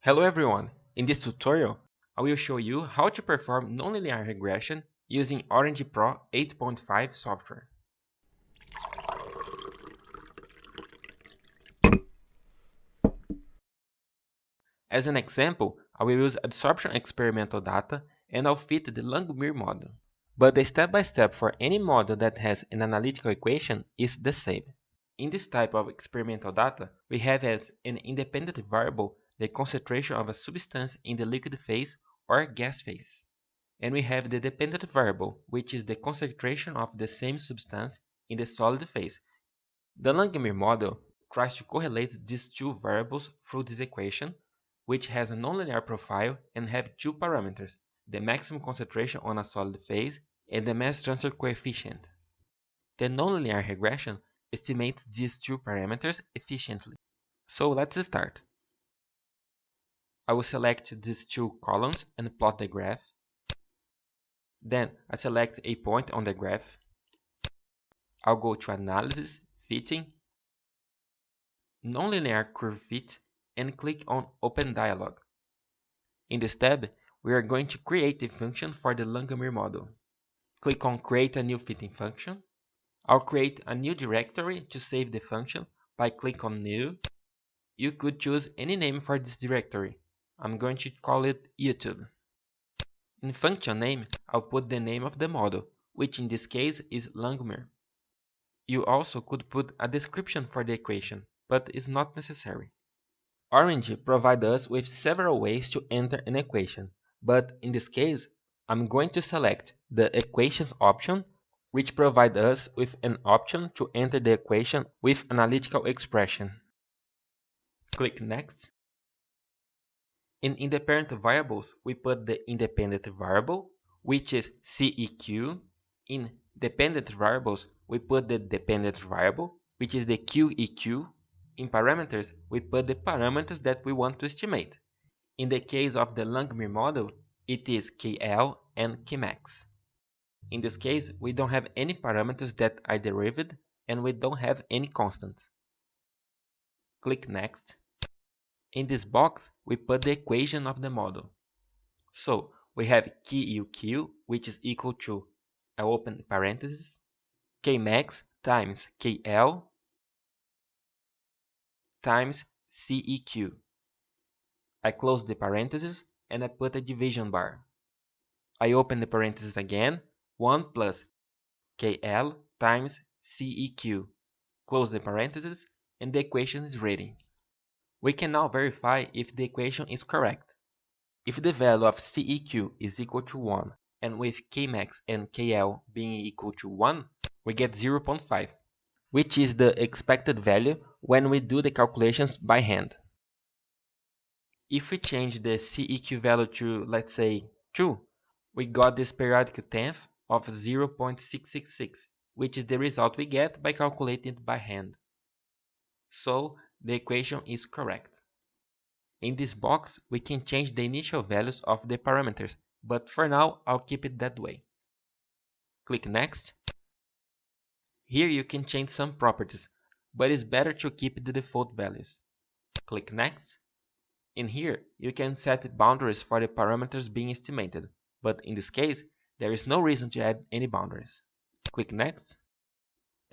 Hello everyone! In this tutorial, I will show you how to perform nonlinear regression using OriginPro 8.5 software. As an example, I will use adsorption experimental data and I'll fit the Langmuir model. But the step-by-step for any model that has an analytical equation is the same. In this type of experimental data, we have as an independent variable the concentration of a substance in the liquid phase or gas phase. And we have the dependent variable, which is the concentration of the same substance in the solid phase. The Langmuir model tries to correlate these two variables through this equation, which has a nonlinear profile and have two parameters, the maximum concentration on a solid phase and the mass transfer coefficient. The nonlinear regression estimates these two parameters efficiently. So let's start. I will select these two columns and plot the graph. Then I select a point on the graph. I'll go to Analysis, Fitting, Nonlinear Curve Fit, and click on Open Dialog. In this tab, we are going to create a function for the Langmuir model. Click on Create a new fitting function. I'll create a new directory to save the function by click on New. You could choose any name for this directory. I'm going to call it YouTube. In function name, I'll put the name of the model, which in this case is Langmuir. You also could put a description for the equation, but it's not necessary. Orange provides us with several ways to enter an equation, but in this case, I'm going to select the Equations option, which provides us with an option to enter the equation with analytical expression. Click Next. In independent variables, we put the independent variable, which is CEQ. In dependent variables, we put the dependent variable, which is the QEQ. In parameters, we put the parameters that we want to estimate. In the case of the Langmuir model, it is KL and Kmax. In this case, we don't have any parameters that are derived and we don't have any constants. Click Next. In this box, we put the equation of the model. So, we have QEQ, which is equal to, I open parentheses, Kmax times KL times CEQ. I close the parentheses and I put a division bar. I open the parentheses again, 1 plus KL times CEQ. Close the parentheses and the equation is ready. We can now verify if the equation is correct. If the value of CEQ is equal to 1 and with Kmax and KL being equal to 1, we get 0.5, which is the expected value when we do the calculations by hand. If we change the CEQ value to, let's say, 2, we got this periodic tenth of 0.666, which is the result we get by calculating it by hand. So, the equation is correct. In this box, we can change the initial values of the parameters, but for now, I'll keep it that way. Click Next. Here you can change some properties, but it's better to keep the default values. Click Next. In here, you can set boundaries for the parameters being estimated, but in this case, there is no reason to add any boundaries. Click Next.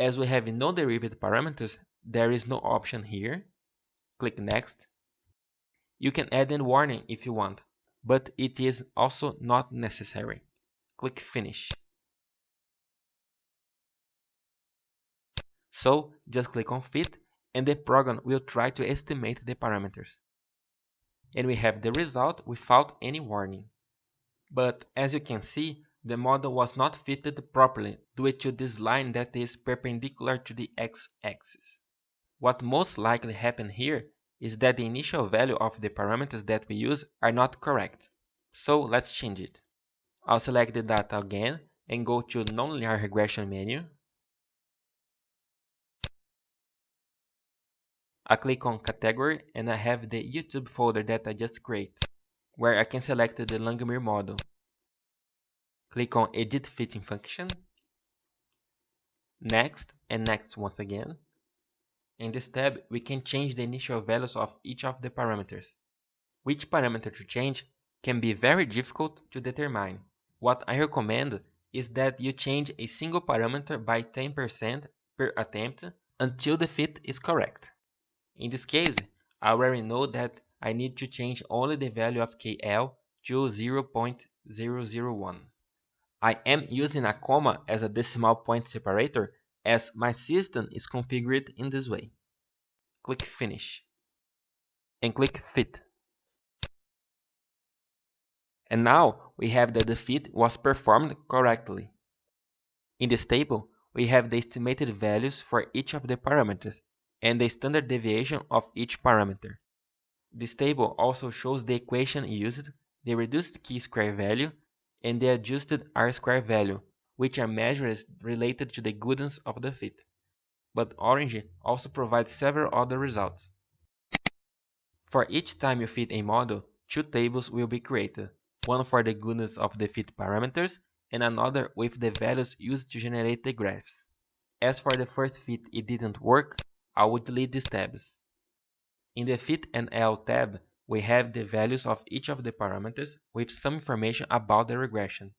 As we have no derived parameters, there is no option here. Click Next. You can add a warning if you want, but it is also not necessary. Click Finish. So, just click on Fit and the program will try to estimate the parameters. And we have the result without any warning. But as you can see, the model was not fitted properly due to this line that is perpendicular to the x-axis. What most likely happened here is that the initial value of the parameters that we use are not correct. So let's change it. I'll select the data again and go to Nonlinear Regression menu. I click on Category and I have the YouTube folder that I just created, where I can select the Langmuir model. Click on Edit Fitting Function, Next and Next once again. In this tab, we can change the initial values of each of the parameters. Which parameter to change can be very difficult to determine. What I recommend is that you change a single parameter by 10% per attempt until the fit is correct. In this case, I already know that I need to change only the value of KL to 0.001. I am using a comma as a decimal point separator as my system is configured in this way. Click Finish and click Fit. And now we have that the fit was performed correctly. In this table, we have the estimated values for each of the parameters and the standard deviation of each parameter. This table also shows the equation used, the reduced chi-square value, and the adjusted R-square value, which are measures related to the goodness of the fit. But Orange also provides several other results. For each time you fit a model, two tables will be created, one for the goodness of the fit parameters and another with the values used to generate the graphs. As for the first fit it didn't work, I would delete these tabs. In the Fit and L tab, we have the values of each of the parameters with some information about the regression.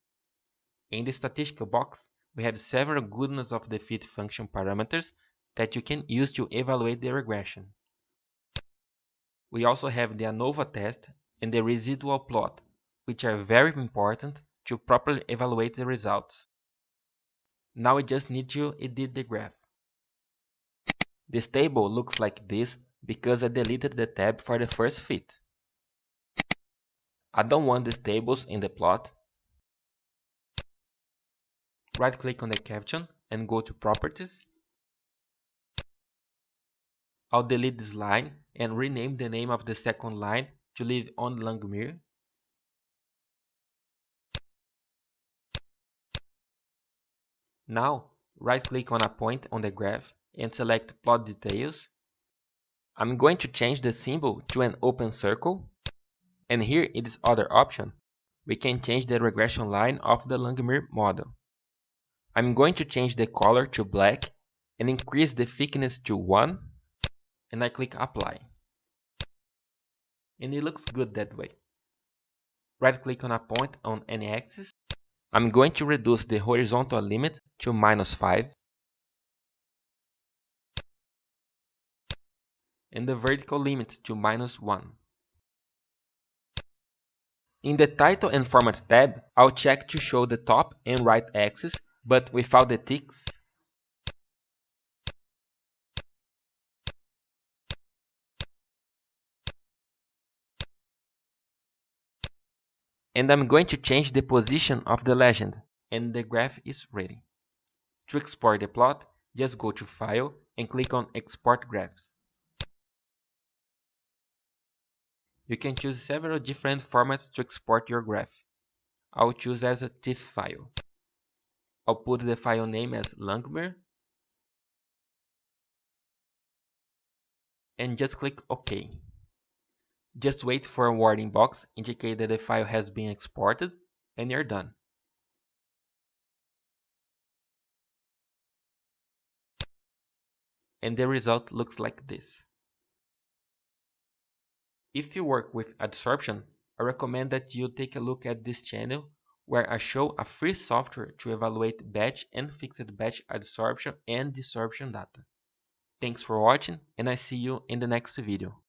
In the statistical box, we have several goodness of the fit function parameters that you can use to evaluate the regression. We also have the ANOVA test and the residual plot, which are very important to properly evaluate the results. Now we just need to edit the graph. This table looks like this because I deleted the tab for the first fit. I don't want these tables in the plot. Right-click on the caption and go to Properties. I'll delete this line and rename the name of the second line to leave on Langmuir. Now, right-click on a point on the graph and select Plot Details. I'm going to change the symbol to an open circle. And here in this other option, we can change the regression line of the Langmuir model. I'm going to change the color to black and increase the thickness to 1, and I click Apply. And it looks good that way. Right-click on a point on any axis. I'm going to reduce the horizontal limit to -5 and the vertical limit to -1. In the Title and Format tab, I'll check to show the top and right axis, but without the ticks. And I'm going to change the position of the legend, and the graph is ready. To export the plot, just go to File and click on Export Graphs. You can choose several different formats to export your graph. I'll choose as a TIFF file. I'll put the file name as Langmuir and just click OK. Just wait for a warning box indicate that the file has been exported and you're done. And the result looks like this. If you work with adsorption, I recommend that you take a look at this channel where I show a free software to evaluate batch and fixed batch adsorption and desorption data. Thanks for watching and I see you in the next video.